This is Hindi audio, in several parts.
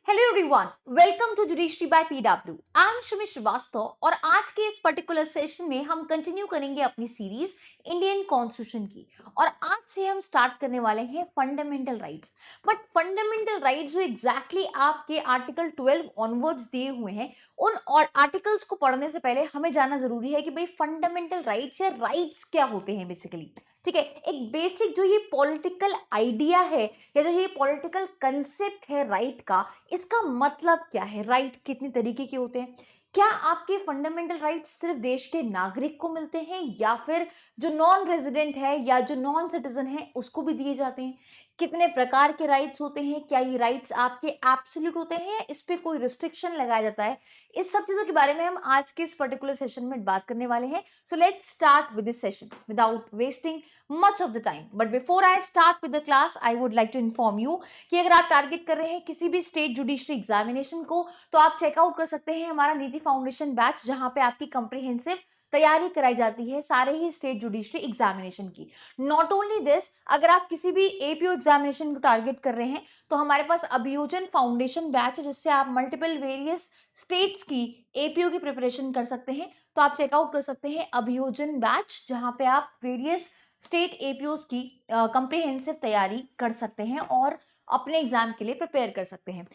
Hello everyone, welcome to judiciary by PW. I am Shrimi Srivastava और आज के इस पर्टिकुलर सेशन में हम कंटिन्यू करेंगे अपनी सीरीज इंडियन कॉन्स्टिट्यूशन की। और आज से हम स्टार्ट करने वाले हैं fundamental rights. But fundamental rights जो एग्जैक्टली आपके आर्टिकल 12 ऑनवर्ड्स दिए हुए हैं, उन और आर्टिकल्स को पढ़ने से पहले हमें जानना जरूरी है कि भाई फंडामेंटल राइट्स या राइट्स क्या होते हैं बेसिकली। ठीक है, एक बेसिक जो ये पॉलिटिकल आइडिया है या जो ये पॉलिटिकल कंसेप्ट है राइट का, इसका मतलब क्या है? राइट कितने तरीके के होते हैं? क्या आपके फंडामेंटल राइट्स सिर्फ देश के नागरिक को मिलते हैं या फिर जो नॉन रेजिडेंट है या जो नॉन सिटीजन है उसको भी दिए जाते हैं? कितने प्रकार के राइट्स होते हैं? क्या ये राइट्स आपके एब्सोल्यूट होते हैं या इस पे कोई रिस्ट्रिक्शन लगाया जाता है? इस सब चीजों के बारे में हम आज के इस पर्टिकुलर सेशन में बात करने वाले हैं। So let's start with this session without wasting much of the time. But before I start with the class, I would like to inform you कि अगर आप टारगेट कर रहे हैं किसी भी स्टेट जुडिशरी एग्जामिनेशन को, तो आप चेकआउट कर सकते हैं हमारा नीति फाउंडेशन बैच, जहां पे आपकी कंप्रिहेंसिव तैयारी कराई जाती है सारे ही स्टेट जुडिशरी एग्जामिनेशन की। नॉट ओनली दिस, अगर आप किसी भी एपीओ एग्जामिनेशन को टारगेट कर रहे हैं तो हमारे पास अभियोजन फाउंडेशन बैच है, जिससे आप मल्टीपल वेरियस स्टेट्स की एपीओ की प्रिपरेशन कर सकते हैं। तो आप चेकआउट कर सकते हैं अभियोजन बैच, जहां पे आप वेरियस स्टेट एपीओस की कंप्रिहेंसिव तैयारी कर सकते हैं और अपने एग्जाम के लिए प्रिपेयर कर सकते हैं।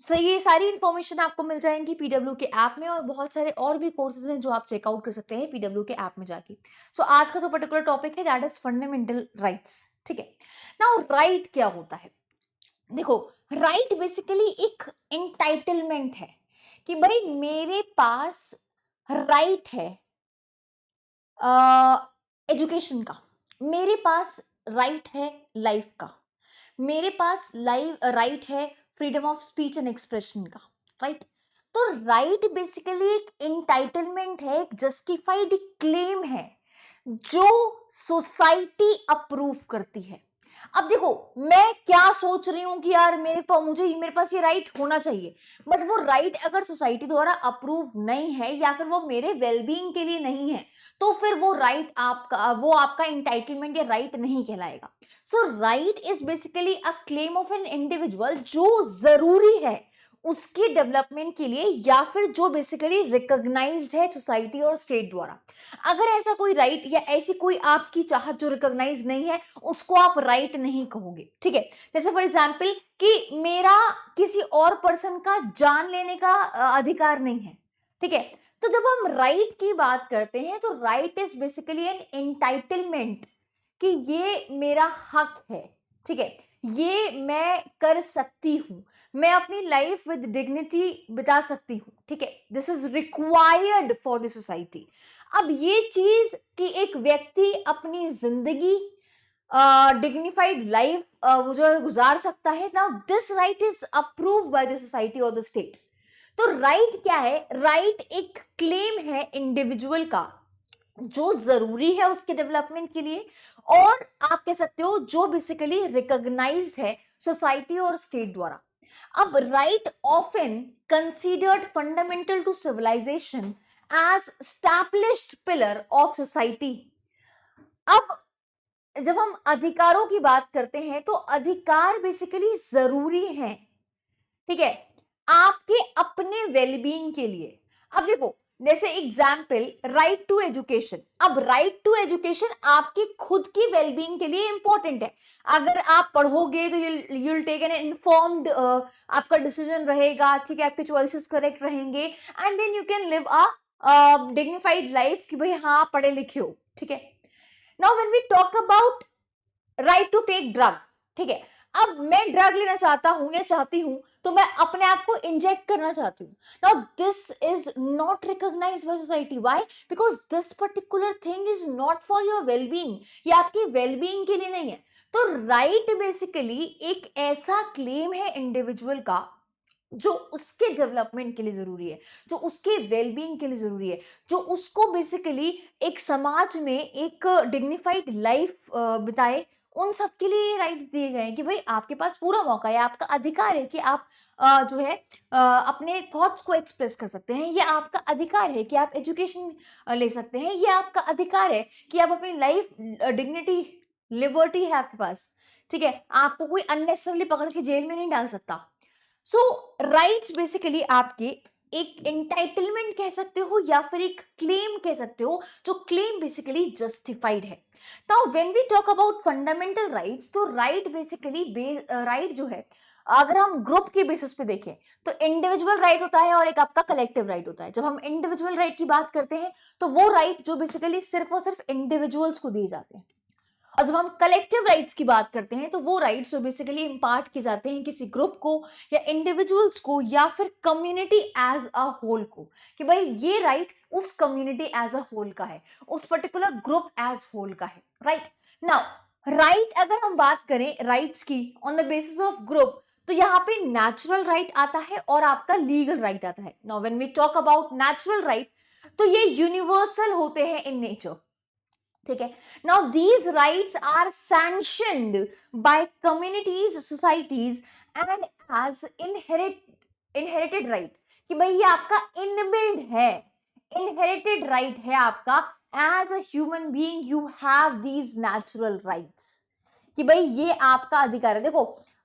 सो ये सारी इंफॉर्मेशन आपको मिल जाएंगी पीडब्ल्यू के ऐप में, और बहुत सारे और भी कोर्सेज हैं जो आप चेकआउट कर सकते हैं पीडब्ल्यू के ऐप में जाके। सो आज का जो पर्टिकुलर टॉपिक है दैट इज फंडामेंटल राइट्स। ठीक है, नाउ राइट क्या होता है? देखो, राइट बेसिकली एक एंटाइटलमेंट है कि भाई मेरे पास राइट है एजुकेशन का, मेरे पास राइट है लाइफ का, मेरे पास लाइव राइट है freedom of speech and expression का। राइट, तो राइट बेसिकली एक एंटाइटलमेंट है, एक जस्टिफाइड क्लेम है जो सोसाइटी अप्रूव करती है। अब देखो, मैं क्या सोच रही हूं कि यार मेरे पास ये राइट होना चाहिए, बट वो राइट अगर सोसाइटी द्वारा अप्रूव नहीं है या फिर वो मेरे वेलबींग के लिए नहीं है, तो फिर वो आपका इंटाइटलमेंट या राइट नहीं कहलाएगा। So right is basically a claim of an individual जो जरूरी है उसके डेवलपमेंट के लिए, या फिर जो बेसिकली रिकॉग्नाइज्ड है सोसाइटी और स्टेट द्वारा। अगर ऐसा कोई राइट या ऐसी कोई आपकी चाहत जो रिकॉग्नाइज नहीं है, उसको आप राइट नहीं कहोगे। ठीक है, जैसे फॉर एग्जाम्पल कि मेरा किसी और पर्सन का जान लेने का अधिकार नहीं है। ठीक है, तो जब हम राइट की बात करते हैं तो right is basically an entitlement कि ये मेरा हक है। ठीक है, ये मैं कर सकती हूं, मैं अपनी लाइफ विद डिग्निटी बिता सकती हूं। ठीक है, this is required for the society. अब ये चीज कि एक व्यक्ति अपनी जिंदगी डिग्निफाइड लाइफ वो जो है गुजार सकता है, now this right is approved by the society और द स्टेट। तो राइट क्या है? राइट एक क्लेम है इंडिविजुअल का जो जरूरी है उसके डेवलपमेंट के लिए, और आप कह सकते हो जो बेसिकली रिकॉग्नाइज्ड है सोसाइटी और स्टेट द्वारा। अब right often considered fundamental to civilisation as established pillar of society. अब जब हम अधिकारों की बात करते हैं तो अधिकार बेसिकली जरूरी है, ठीक है, आपके अपने वेलबींग के लिए। अब देखो, जैसे एग्जाम्पल राइट टू एजुकेशन। अब राइट टू एजुकेशन आपकी खुद की वेलबींग के लिए इंपॉर्टेंट है। अगर आप पढ़ोगे तो you'll टेक एन इन्फॉर्म्ड आपका डिसीजन रहेगा। ठीक है, आपके चॉइसेस करेक्ट रहेंगे and then you can live a dignified life कि भाई हाँ पढ़े लिखे हो। ठीक है, now when we talk about right to take drug. ठीक है, अब मैं ड्रग लेना चाहता हूं या चाहती हूं, तो मैं अपने आप को इंजेक्ट करना चाहती हूँ। Now this is not recognised by society. Why? Because this particular thing is not for your wellbeing, ये आपकी वेलबींग के लिए नहीं है। तो राइट बेसिकली एक ऐसा क्लेम है इंडिविजुअल का जो उसके डेवलपमेंट के लिए जरूरी है, जो उसके वेलबींग के लिए जरूरी है, जो उसको बेसिकली एक समाज में एक डिग्निफाइड लाइफ बिताए, उन सब के लिए ये राइट्स दिए गए हैं कि भाई आपके पास पूरा मौका है, आपका अधिकार है कि आप जो है अपने थॉट्स को एक्सप्रेस कर सकते हैं। ये आपका अधिकार है कि आप एजुकेशन ले सकते हैं। ये आपका अधिकार है कि आप अपनी लाइफ डिग्निटी लिबर्टी है आपके पास। ठीक है, आपको कोई अननेसेसरली पकड़ के जेल में नहीं डाल सकता। सो राइट्स बेसिकली आपके एक एंटाइटलमेंट कह सकते हो या फिर एक क्लेम कह सकते हो, जो क्लेम बेसिकली जस्टिफाइड है। Now when we talk about fundamental rights, तो राइट बेसिकली राइट जो है, अगर हम ग्रुप के बेसिस पे देखें तो इंडिविजुअल राइट होता है और एक आपका कलेक्टिव राइट होता है। जब हम इंडिविजुअल राइट की बात करते हैं तो वो राइट जो बेसिकली सिर्फ और सिर्फ इंडिविजुअल्स को दिए जाते हैं, और जब हम कलेक्टिव राइट्स की बात करते हैं तो वो राइट्स जो बेसिकली इंपार्ट किए जाते हैं किसी ग्रुप को या इंडिविजुअल्स को या फिर कम्युनिटी एज अ होल को, कि भाई ये राइट उस कम्युनिटी एज अ होल का है, उस पर्टिकुलर ग्रुप एज होल का है, राइट। नाउ राइट अगर हम बात करें राइट्स की on the basis of group, तो यहाँ पे नेचुरल राइट आता है और आपका लीगल राइट आता है। Now when we talk about natural right, तो ये यूनिवर्सल होते हैं इन नेचर, ठीक है। Now these rights are sanctioned by communities, societies and as inherited right, कि भाई ये आपका इनबिल्ड है, इनहेरिटेड राइट है आपका। As a human being you have these natural rights, कि भाई ये आपका अधिकार है। देखो,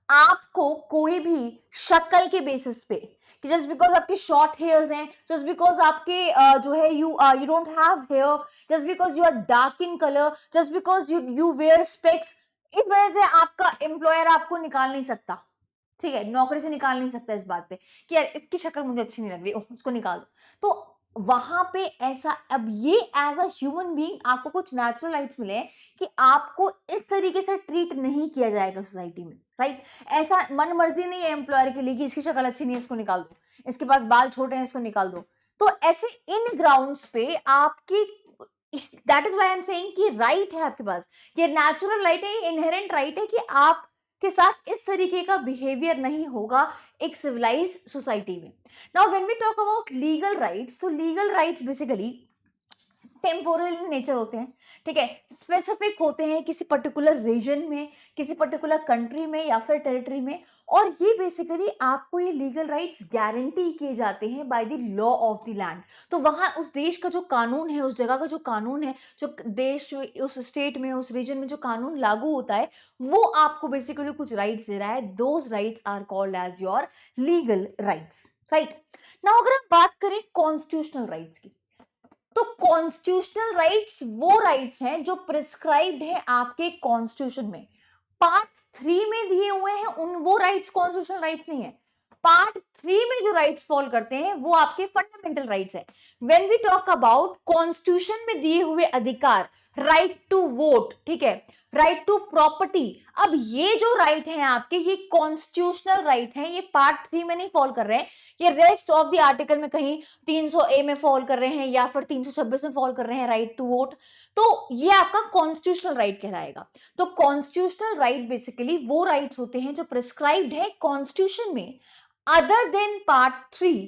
आपको कोई भी शक्ल के बेसिस पे, कि जस्ट बिकॉज आपके शॉर्ट हेयर्स हैं, जस्ट बिकॉज आपके जो है you don't have hair, just because you are dark in colour, just because you wear specs, इस वजह से आपका एम्प्लॉयर आपको निकाल नहीं सकता, ठीक है, नौकरी से निकाल नहीं सकता इस बात पे कि यार इसकी शक्ल मुझे अच्छी नहीं लग रही, ओह उसको निकाल दो। तो वहां पे ऐसा, अब ये एज अ ह्यूमन बीइंग आपको कुछ नेचुरल राइट्स मिले हैं कि आपको इस तरीके से ट्रीट नहीं किया जाएगा सोसाइटी में, राइट। ऐसा मन मर्जी नहीं है एम्प्लॉयर के लिए कि इसकी शक्ल अच्छी नहीं है इसको निकाल दो, इसके पास बाल छोटे हैं इसको निकाल दो। तो ऐसे इन ग्राउंड्स पे आपकी, that is why I am saying कि राइट है आपके पास, ये नेचुरल राइट है, ये इनहेरेंट राइट है कि आप के साथ इस तरीके का बिहेवियर नहीं होगा एक सिविलाइज सोसाइटी में। Now when we talk about legal rights, तो legal rights basically temporal in nature होते हैं, ठीक है, स्पेसिफिक होते हैं किसी पर्टिकुलर रीजन में, किसी पर्टिकुलर कंट्री में या फिर टेरिटरी में, और ये बेसिकली आपको ये लीगल राइट्स गारंटी किए जाते हैं by the law of the land. तो वहाँ उस देश का जो कानून है, उस जगह का जो कानून है, जो देश उस स्टेट में उस रीजन में जो कानून लागू होता है, वो आपको बेसिकली कुछ राइट्स दे रहा है। Those rights are called as your legal rights, right. Now अगर हम बात करें कॉन्स्टिट्यूशनल राइट्स की, तो कॉन्स्टिट्यूशनल राइट्स वो राइट्स हैं जो प्रिस्क्राइब्ड है आपके कॉन्स्टिट्यूशन में, पार्ट 3 में दिए हुए हैं, उन वो राइट्स कॉन्स्टिट्यूशनल राइट्स नहीं है। पार्ट 3 में जो राइट्स फॉल करते हैं वो आपके फंडामेंटल राइट्स है। When we talk about constitution में दिए हुए अधिकार, राइट टू वोट, ठीक है, राइट टू प्रॉपर्टी, अब ये जो राइट है आपके, ये कॉन्स्टिट्यूशनल राइट है, ये पार्ट 3 में नहीं फॉल कर रहे हैं, ये रेस्ट ऑफ द आर्टिकल में कहीं 300A में फॉल कर रहे हैं या फिर 326 में फॉल कर रहे हैं, राइट टू वोट। तो ये आपका कॉन्स्टिट्यूशनल राइट कहलाएगा। तो कॉन्स्टिट्यूशनल राइट बेसिकली वो राइट्स होते हैं जो प्रिस्क्राइब्ड है कॉन्स्टिट्यूशन में, other than part 3,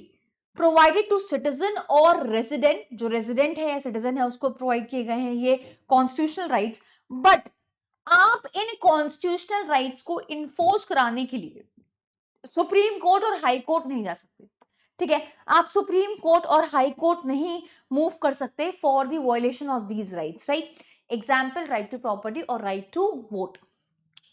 provided to citizen और रेजिडेंट, जो रेजिडेंट है या सिटीजन है उसको प्रोवाइड किए गए हैं ये कॉन्स्टिट्यूशनल राइट्स। बट आप इन कॉन्स्टिट्यूशनल राइट्स को इन्फोर्स कराने के लिए सुप्रीम कोर्ट और हाई कोर्ट नहीं जा सकते, ठीक है, आप सुप्रीम कोर्ट और हाई कोर्ट नहीं मूव कर सकते for the violation of these rights, right. Example, right to property और right to vote.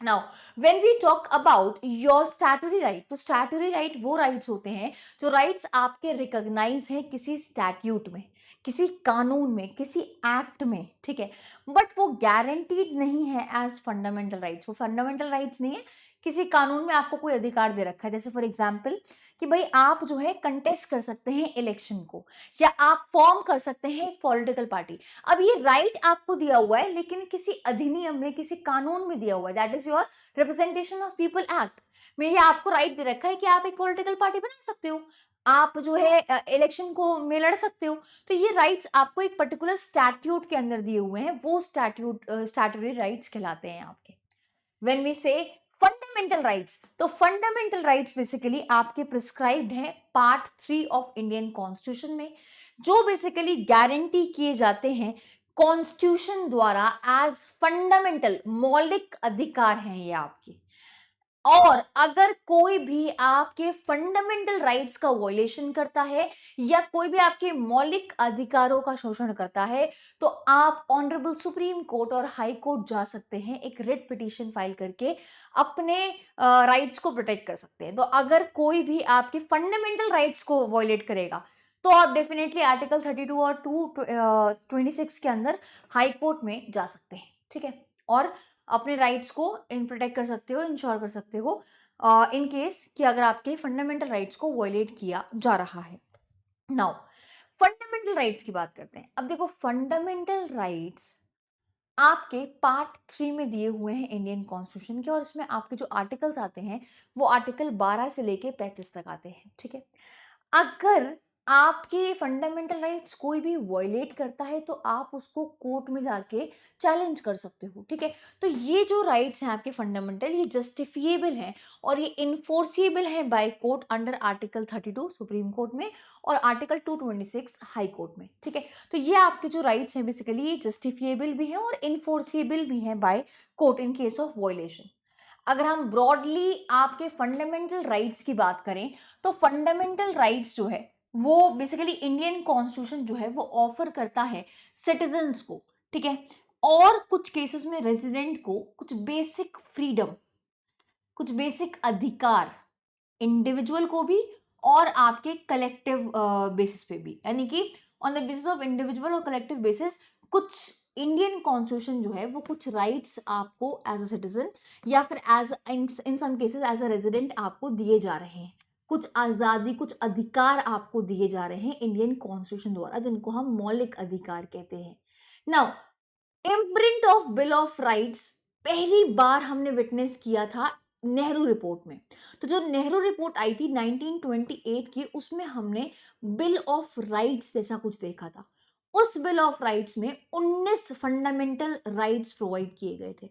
Now when we talk about your statutory right, तो स्टैट्यूटरी राइट वो राइट्स होते हैं जो राइट्स आपके रिकॉग्नाइज हैं किसी स्टैट्यूट में, किसी कानून में, किसी एक्ट में, ठीक है, बट वो गारंटीड नहीं है एज फंडामेंटल राइट्स, वो फंडामेंटल राइट्स नहीं है, किसी कानून में आपको कोई अधिकार दे रखा है। जैसे फॉर एग्जाम्पल कि भाई आप जो है कंटेस्ट कर सकते हैं इलेक्शन को, या आप फॉर्म कर सकते हैं एक पॉलिटिकल पार्टी। अब ये राइट आपको दिया हुआ है लेकिन किसी अधिनियम में, किसी कानून में दिया हुआ है, that is your representation of people act में, ये आपको राइट दे रखा है कि आप एक पॉलिटिकल पार्टी बना सकते हो, आप जो है इलेक्शन को में लड़ सकते हो। तो ये राइट्स आपको एक पर्टिकुलर स्टैट्यूट के अंदर दिए हुए हैं, वो स्टैट्यूटरी राइट्स कहलाते हैं आपके। व्हेन वी से फंडामेंटल राइट्स, तो फंडामेंटल राइट्स बेसिकली आपके प्रिस्क्राइब्ड हैं पार्ट 3 ऑफ इंडियन कॉन्स्टिट्यूशन में, जो बेसिकली गारंटी किए जाते हैं कॉन्स्टिट्यूशन द्वारा एज फंडामेंटल, मौलिक अधिकार हैं ये आपके। और अगर कोई भी आपके फंडामेंटल राइट्स का वॉयलेशन करता है या कोई भी आपके मौलिक अधिकारों का शोषण करता है, तो आप ऑनरेबल सुप्रीम कोर्ट और हाई कोर्ट जा सकते हैं, एक रिट पिटीशन फाइल करके अपने राइट्स को प्रोटेक्ट कर सकते हैं। तो अगर कोई भी आपके फंडामेंटल राइट्स को वॉयलेट करेगा, तो आप डेफिनेटली आर्टिकल 32 और 226 के अंदर हाई कोर्ट में जा सकते हैं, ठीक है, और अपने राइट्स को इन प्रोटेक्ट कर सकते हो, इंश्योर कर सकते हो इन केस कि अगर आपके फंडामेंटल राइट्स को वायलेट किया जा रहा है। नाउ फंडामेंटल राइट्स की बात करते हैं। अब देखो, फंडामेंटल राइट्स आपके पार्ट 3 में दिए हुए हैं इंडियन कॉन्स्टिट्यूशन के, और इसमें आपके जो आर्टिकल्स आते हैं वो आर्टिकल 12 से लेके 35 तक आते हैं, ठीक है। अगर आपके फंडामेंटल राइट्स कोई भी वॉयलेट करता है तो आप उसको कोर्ट में जाके चैलेंज कर सकते हो, ठीक है। तो ये जो राइट्स हैं आपके फंडामेंटल, ये जस्टिफिएबल हैं और ये इन्फोर्सिबल है by court under article 32 supreme court में और आर्टिकल 226 हाई कोर्ट में, ठीक है। तो ये आपके जो राइट्स हैं बेसिकली ये जस्टिफिएबल भी हैं और इन्फोर्सिबल भी हैं by court in case of violation. अगर हम ब्रॉडली आपके फंडामेंटल राइट्स की बात करें, तो फंडामेंटल राइट्स जो है वो बेसिकली इंडियन कॉन्स्टिट्यूशन जो है वो ऑफर करता है सिटीजन्स को, ठीक है, और कुछ केसेस में रेजिडेंट को कुछ बेसिक फ्रीडम, कुछ बेसिक अधिकार, इंडिविजुअल को भी और आपके कलेक्टिव बेसिस पे भी, यानी कि on the basis of individual और कलेक्टिव बेसिस कुछ इंडियन कॉन्स्टिट्यूशन जो है वो कुछ राइट्स आपको एज अ सिटीजन या फिर as in some cases as a resident आपको दिए जा रहे हैं, कुछ आजादी, कुछ अधिकार आपको दिए जा रहे हैं इंडियन कॉन्स्टिट्यूशन द्वारा, जिनको हम मौलिक अधिकार कहते हैं। Now imprint of bill of rights पहली बार हमने विटनेस किया था नेहरू रिपोर्ट में। तो जो नेहरू रिपोर्ट आई थी 1928 की, उसमें हमने बिल ऑफ राइट्स जैसा कुछ देखा था। उस बिल ऑफ राइट्स में 19 फंडामेंटल राइट्स प्रोवाइड किए गए थे।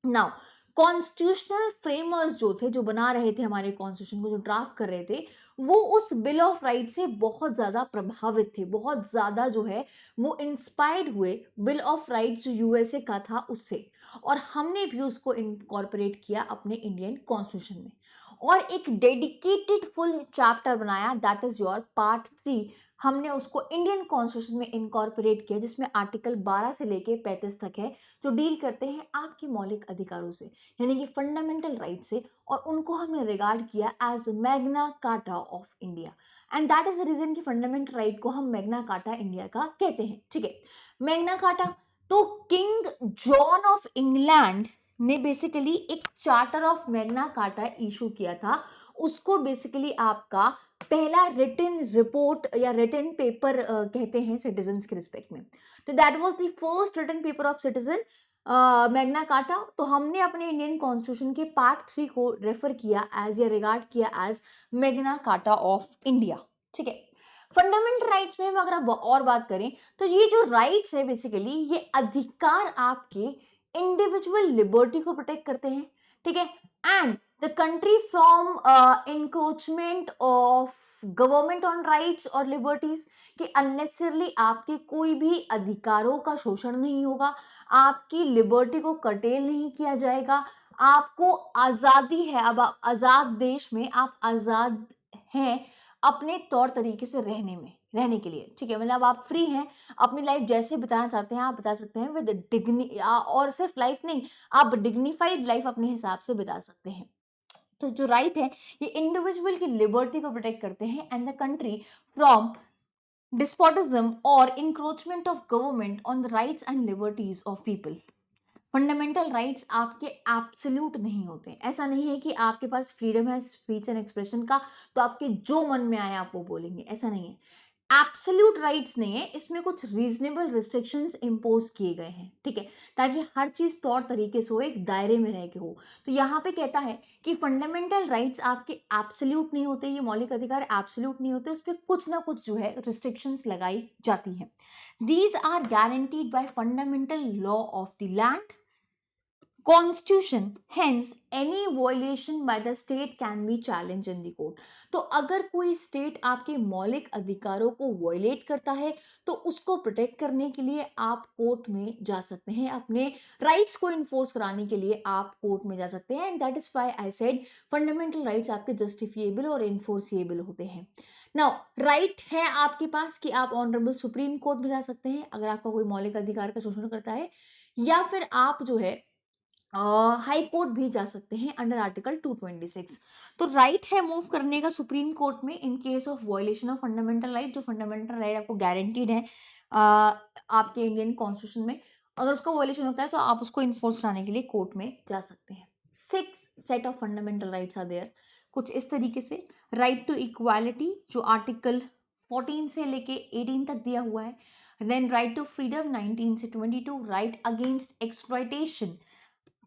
नाउ कॉन्स्टिट्यूशनल फ्रेमर्स जो थे, जो बना रहे थे हमारे कॉन्स्टिट्यूशन को, जो ड्राफ्ट कर रहे थे, वो उस बिल ऑफ राइट से बहुत ज्यादा प्रभावित थे, बहुत ज्यादा जो है वो इंस्पायर्ड हुए बिल ऑफ राइट्स जो यूएसए का था उससे, और हमने भी उसको इनकॉर्पोरेट किया अपने इंडियन कॉन्स्टिट्यूशन में और एक डेडिकेटेड फुल चैप्टर बनाया, दैट इज योर पार्ट 3। हमने उसको इंडियन कॉन्स्टिट्यूशन में इनकॉर्पोरेट किया, जिसमें आर्टिकल 12 से लेके 35 तक है, जो डील करते हैं आपके मौलिक अधिकारों से, यानी कि फंडामेंटल राइट से, और उनको हमने रिगार्ड किया as Magna Carta of India. And that is the reason कि फंडामेंटल राइट को हम मैग्ना कार्टा इंडिया का कहते हैं, ठीक है। मैग्ना कार्टा, तो किंग जॉन ऑफ इंग्लैंड ने बेसिकली एक charter of Magna Carta issue किया था। उसको बेसिकली आपका पहला रिटन रिपोर्ट या रिटन पेपर कहते हैं सिटीजन्स के रिस्पेक्ट में। तो that was the first written paper of citizen Magna Carta. तो हमने अपने इंडियन कॉन्स्टिट्यूशन के पार्ट 3 को रेफर किया एज या रिगार्ड किया as Magna Carta of India, ठीक है। फंडामेंटल राइट्स में हम अगर आप और बात करें, तो ये जो राइट्स है बेसिकली ये अधिकार आपके इंडिविजुअल लिबर्टी को प्रोटेक्ट करते हैं, ठीक है, and the country from encroachment of government on rights और लिबर्टीज, कि अननेसेसरली आपके कोई भी अधिकारों का शोषण नहीं होगा, आपकी लिबर्टी को कर्टेल नहीं किया जाएगा, आपको आजादी है, अब आप आजाद देश में आप आजाद हैं अपने तौर तरीके से रहने के लिए, ठीक है, मतलब आप फ्री हैं, अपनी लाइफ जैसे बिताना चाहते हैं आप बता सकते हैं विद डिग्नी, और सिर्फ लाइफ नहीं, आप डिग्निफाइड लाइफ अपने हिसाब से बिता सकते हैं। तो जो राइट है ये इंडिविजुअल की लिबर्टी को प्रोटेक्ट करते हैं and the country from despotism or encroachment of government on the rights and liberties of people। Fundamental rights आपके एब्सोल्यूट नहीं होते, ऐसा नहीं है कि आपके पास फ्रीडम है स्पीच एंड एक्सप्रेशन का तो आपके जो मन में आए आप वो बोलेंगे, ऐसा नहीं है। एब्सोल्यूट राइट्स नहीं है, इसमें कुछ रीजनेबल रिस्ट्रिक्शंस इम्पोज किए गए हैं, ठीक है, ताकि हर चीज तौर तरीके से हो, एक दायरे में रह के हो। तो यहाँ पे कहता है कि फंडामेंटल राइट्स आपके एब्सोल्यूट नहीं होते, ये मौलिक अधिकार एब्सोल्यूट नहीं होते, उस पर कुछ ना कुछ जो है रिस्ट्रिक्शंस लगाई जाती हैं। These are guaranteed by fundamental law of the land, constitution, hence any violation by the state can be challenge in the court. तो अगर कोई स्टेट आपके मौलिक अधिकारों को वायलेट करता है तो उसको प्रोटेक्ट करने के लिए आप कोर्ट में जा सकते हैं, अपने राइट्स को इन्फोर्स कराने के लिए आप कोर्ट में जा सकते हैं। And that is why I said fundamental rights आपके जस्टिफिएबल और इन्फोर्सिएबल होते हैं। नाउ राइट है आपके पास कि आप ऑनरेबल सुप्रीम कोर्ट में जा सकते हैं अगर आपका कोई मौलिक अधिकार का शोषण करता है, या फिर आप जो है हाई कोर्ट भी जा सकते हैं अंडर आर्टिकल 226। तो राइट है मूव करने का सुप्रीम कोर्ट में in case of violation of fundamental right. जो फंडामेंटल राइट आपको गारंटीड है आपके इंडियन कॉन्स्टिट्यूशन में, अगर उसका वायलेशन होता है तो आप उसको इन्फोर्स कराने के लिए कोर्ट में जा सकते हैं। 6 set of fundamental rights are there, कुछ इस तरीके से। राइट टू इक्वालिटी जो आर्टिकल 14 से लेके 18 तक दिया हुआ है। देन राइट टू फ्रीडम 19 से 22, right against exploitation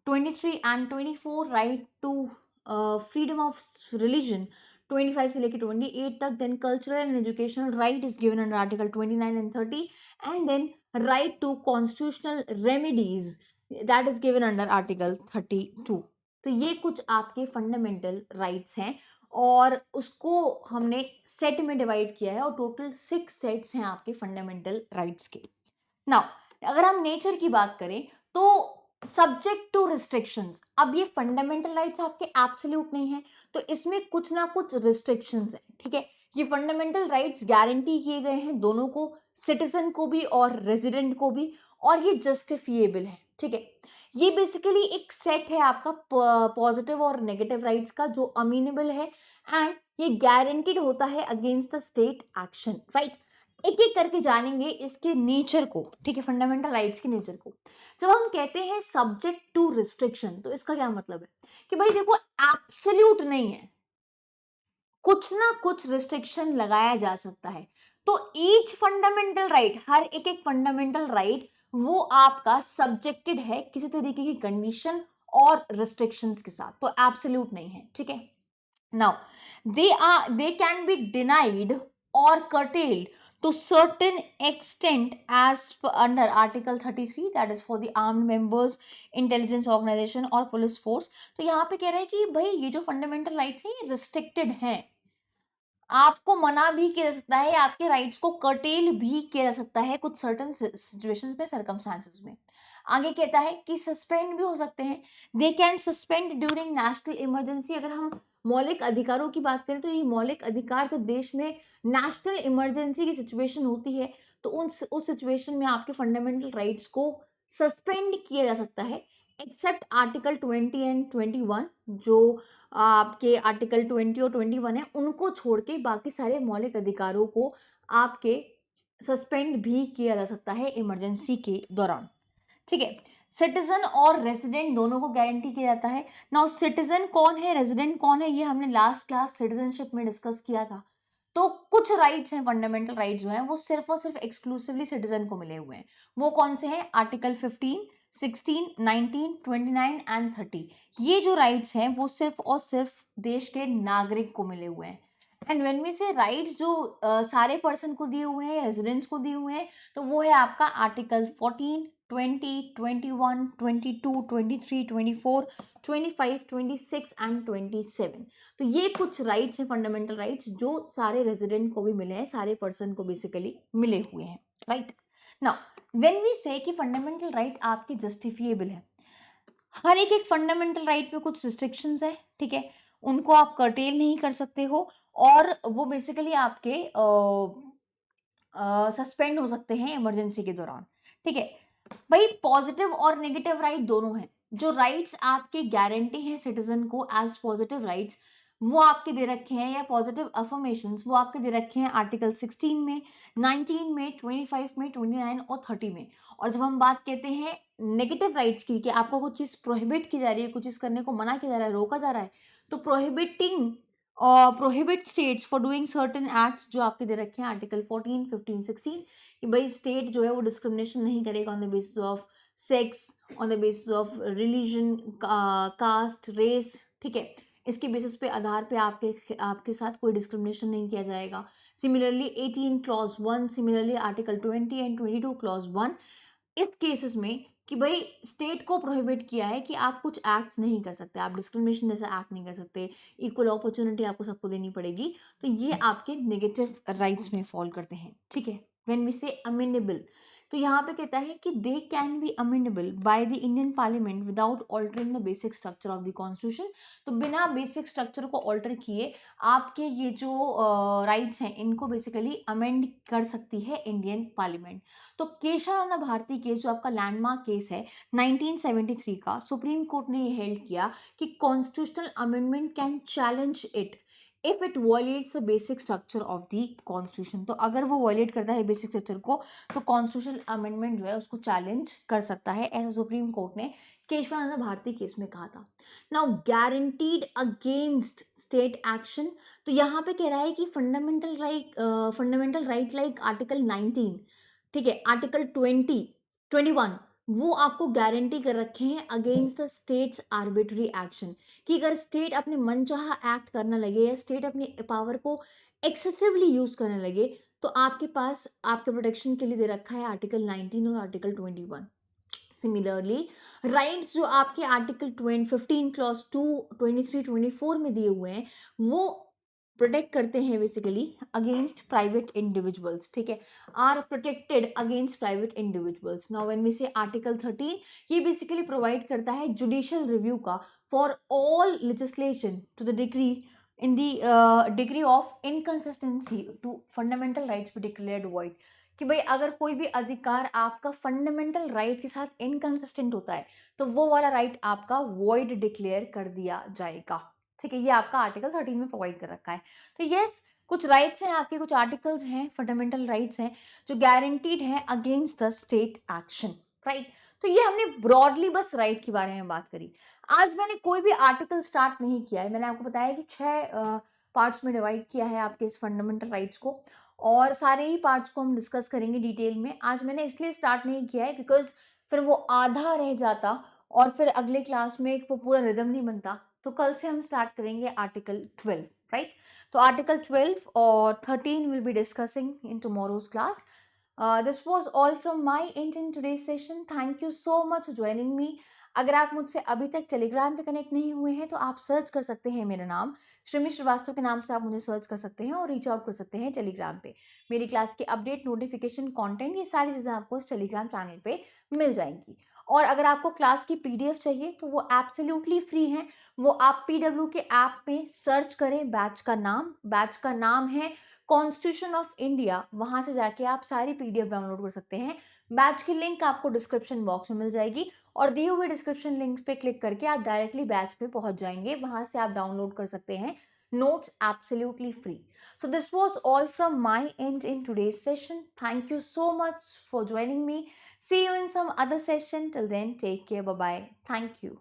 23 and 24, right to freedom of religion 25 से लेकर 28 तक। Then cultural and educational right is given under article 29 and 30, and then right to constitutional remedies that is given under article 32। तो ये कुछ आपके फंडामेंटल राइट्स हैं और उसको हमने सेट में डिवाइड किया है और टोटल 6 सेट्स हैं आपके फंडामेंटल राइट्स के। नाउ अगर हम नेचर की बात करें तो सब्जेक्ट टू रिस्ट्रिक्शंस, अब ये फंडामेंटल राइट्स आपके एब्सोल्यूट नहीं है, तो इसमें कुछ ना कुछ रिस्ट्रिक्शंस हैं, ठीक है। ये फंडामेंटल राइट्स गारंटी किए गए हैं दोनों को, सिटीजन को भी और रेजिडेंट को भी, और ये जस्टिफिएबल है, ठीक है। ये बेसिकली एक सेट है आपका पॉजिटिव और नेगेटिव राइट्स का जो अमीनेबल है, एंड ये गारंटीड होता है against the state action, right. एक एक करके जानेंगे इसके नेचर को, ठीक है, फंडामेंटल राइट्स के नेचर को। जब हम कहते हैं सब्जेक्ट टू रिस्ट्रिक्शन, तो इसका क्या मतलब है कि भाई देखो एब्सोल्यूट नहीं है, कुछ ना कुछ रिस्ट्रिक्शन लगाया जा सकता है। तो ईच फंडामेंटल राइट, हर एक एक फंडामेंटल राइट वो आपका सब्जेक्टेड है किसी तरीके की कंडीशन और रिस्ट्रिक्शंस के साथ, तो एब्सोल्यूट नहीं है, ठीक है। Now, they can be denied or curtailed to certain extent as under Article 33, that is for the armed members, intelligence organization और पुलिस फोर्स। तो यहाँ पे कह रहा है कि भाई ये जो फंडामेंटल राइट्स हैं ये रिस्ट्रिक्टेड हैं, आपको मना भी किया जा सकता है, आपके राइट्स को कर्टेल भी किया जा सकता है कुछ सर्टेन सिचुएशंस में, सर्कमस्टांसेस में। आगे कहता है कि सस्पेंड भी हो सकते हैं, they can suspend during national emergency. अगर हम मौलिक अधिकारों की बात करें तो ये मौलिक अधिकार जब देश में नेशनल इमरजेंसी की सिचुएशन होती है तो उस सिचुएशन में आपके फंडामेंटल राइट्स को सस्पेंड किया जा सकता है, एक्सेप्ट आर्टिकल 20 एंड 21। जो आपके आर्टिकल 20 और 21 है उनको छोड़ के बाकी सारे मौलिक अधिकारों को आपके सस्पेंड भी किया जा सकता है इमरजेंसी के दौरान, ठीक है। सिटीजन और रेजिडेंट दोनों को गारंटी किया जाता है। नाउ सिटीजन कौन है, रेजिडेंट कौन है, ये हमने लास्ट क्लास सिटीजनशिप में डिस्कस किया था। तो कुछ राइट्स हैं, फंडामेंटल राइट्स जो हैं वो सिर्फ और सिर्फ एक्सक्लूसिवली सिटीजन को मिले हुए हैं। वो कौन से हैं, आर्टिकल 15, 16, 19, 29 एंड 30। ये जो राइट्स हैं वो सिर्फ और सिर्फ देश के नागरिक को मिले हुए हैं। एंड व्हेन वी से राइट्स जो सारे पर्सन को दिए हुए हैं, रेजिडेंट्स को दिए हुए हैं, तो वो है आपका आर्टिकल 14, 20, 21, 22, 23, 24, 25, 26 एंड 27। तो ये कुछ राइट्स हैं, फंडामेंटल राइट्स जो सारे रेजिडेंट को भी मिले हैं, सारे पर्सन को बेसिकली मिले हुए हैं, राइट। नाउ व्हेन वी से कि फंडामेंटल राइट आपके जस्टिफिएबल है, हर एक एक फंडामेंटल राइट पे कुछ रिस्ट्रिक्शंस है, ठीक है, उनको आप कर्टेल नहीं कर सकते हो और वो बेसिकली आपके सस्पेंड हो सकते हैं इमरजेंसी के दौरान, ठीक है। भाई पॉजिटिव और नेगेटिव राइट दोनों हैं। जो राइट्स आपके गारंटी है सिटीजन को एज पॉजिटिव राइट्स वो आपके दे रखे हैं, या पॉजिटिव अफर्मेशंस वो आपके दे रखे हैं आर्टिकल 16 में, 19 में, 25 में, 29 और 30 में। और जब हम बात कहते हैं नेगेटिव राइट्स की कि आपको कुछ चीज़ प्रोहिबिट की जा रही है, कुछ चीज़ करने को मना किया जा रहा है, रोका जा रहा है, तो prohibit states for doing certain acts जो आपके दे रखे हैं आर्टिकल 14, 15, 16, कि भाई स्टेट जो है वो डिस्क्रिमिनेशन नहीं करेगा on the basis of sex, on the basis of religion, caste, race, ठीक है। इसके बेसिस पे आधार पे आपके आपके साथ कोई डिस्क्रिमिनेशन नहीं किया जाएगा। Similarly 18 clause 1, similarly article 20 and 22 clause 1, इस केसेस में कि भाई स्टेट को प्रोहिबिट किया है कि आप कुछ एक्ट्स नहीं कर सकते, आप डिस्क्रिमिनेशन जैसा एक्ट नहीं कर सकते, इक्वल अपॉर्चुनिटी आपको सबको देनी पड़ेगी, तो ये आपके नेगेटिव राइट्स में फॉल करते हैं, ठीक है। व्हेन वी से अमेंडेबल, तो यहाँ पे कहता है कि they can be amendable by the Indian parliament without altering the basic structure of the constitution. तो बिना बेसिक स्ट्रक्चर को ऑल्टर किए आपके ये जो राइट्स हैं इनको बेसिकली अमेंड कर सकती है इंडियन पार्लियामेंट। तो केशवानंद भारती केस जो आपका लैंडमार्क केस है 1973 का, सुप्रीम कोर्ट ने ये हेल्ड किया कि constitutional amendment can challenge it if it violates the basic structure of the constitution. तो अगर वो वॉयलेट करता है बेसिक स्ट्रक्चर को तो कॉन्स्टिट्यूशनल अमेंडमेंट जो है उसको चैलेंज कर सकता है, ऐसा सुप्रीम कोर्ट ने केशवानंद भारती केस में कहा था। Now guaranteed against state action, तो यहाँ पे कह रहा है कि फंडामेंटल राइट लाइक आर्टिकल 19, ठीक है, आर्टिकल 21 वो आपको गारंटी कर रखे हैं against the states arbitrary action, कि अगर स्टेट अपने मनचाहा एक्ट करने लगे या स्टेट अपनी पावर को एक्सेसिवली यूज करने लगे तो आपके पास आपके प्रोटेक्शन के लिए दे रखा है आर्टिकल 19 और आर्टिकल 21। सिमिलरली राइट्स जो आपके आर्टिकल 15 क्लॉज 2, 23, 24 में दिए हुए हैं वो प्रोटेक्ट करते हैं बेसिकली अगेंस्ट प्राइवेट इंडिविजुअल्स, ठीक है, are protected against private individuals. Now when we say article 13, ये बेसिकली प्रोवाइड करता है जुडिशियल रिव्यू का for all legislation to the degree in the degree of inconsistency to fundamental rights be declared void, कि भाई अगर कोई भी अधिकार आपका फंडामेंटल राइट के साथ इनकंसिस्टेंट होता है तो वो वाला राइट आपका वॉइड डिक्लेयर कर दिया जाएगा, ठीक है। ये आपका आर्टिकल 13 में प्रोवाइड कर रखा है। तो यस, कुछ राइट्स हैं आपके, कुछ आर्टिकल्स हैं, फंडामेंटल राइट्स हैं जो गारंटीड हैं against the state action, right. तो ये हमने ब्रॉडली बस राइट के बारे में बात करी। आज मैंने कोई भी आर्टिकल स्टार्ट नहीं किया है, मैंने आपको बताया कि 6 पार्ट्स में डिवाइड किया है आपके इस फंडामेंटल राइट्स को, और सारे ही पार्ट्स को हम डिस्कस करेंगे डिटेल में। आज मैंने इसलिए स्टार्ट नहीं किया है बिकॉज फिर वो आधा रह जाता और फिर अगले क्लास में वो पूरा रिदम नहीं बनता। तो कल से हम स्टार्ट करेंगे आर्टिकल 12, राइट। तो आर्टिकल 12 और 13 will be discussing in tomorrow's class. This was all from my and in today's session. Thank you so much for joining me. अगर आप मुझसे अभी तक टेलीग्राम पे कनेक्ट नहीं हुए हैं तो आप सर्च कर सकते हैं मेरा नाम, श्रीमी श्रीवास्तव के नाम से आप मुझे सर्च कर सकते हैं और रीच आउट कर सकते हैं टेलीग्राम पे। मेरी क्लास के अपडेट, नोटिफिकेशन, कंटेंट, ये सारी चीज़ें आपको इस टेलीग्राम चैनल पे मिल जाएंगी। और अगर आपको क्लास की पीडीएफ चाहिए तो वो एब्सोल्युटली फ्री है। वो आप पीडब्ल्यू के ऐप में सर्च करें बैच का नाम है कॉन्स्टिट्यूशन ऑफ इंडिया, वहां से जाके आप सारी पीडीएफ डाउनलोड कर सकते हैं। बैच की लिंक आपको डिस्क्रिप्शन बॉक्स में मिल जाएगी और दिए हुए डिस्क्रिप्शन लिंक पे क्लिक करके आप डायरेक्टली बैच पे पहुंच जाएंगे, वहां से आप डाउनलोड कर सकते हैं notes absolutely free. So this was all from my end in today's session. Thank you so much for joining me. See you in some other session. Till then, take care. Bye bye. Thank you.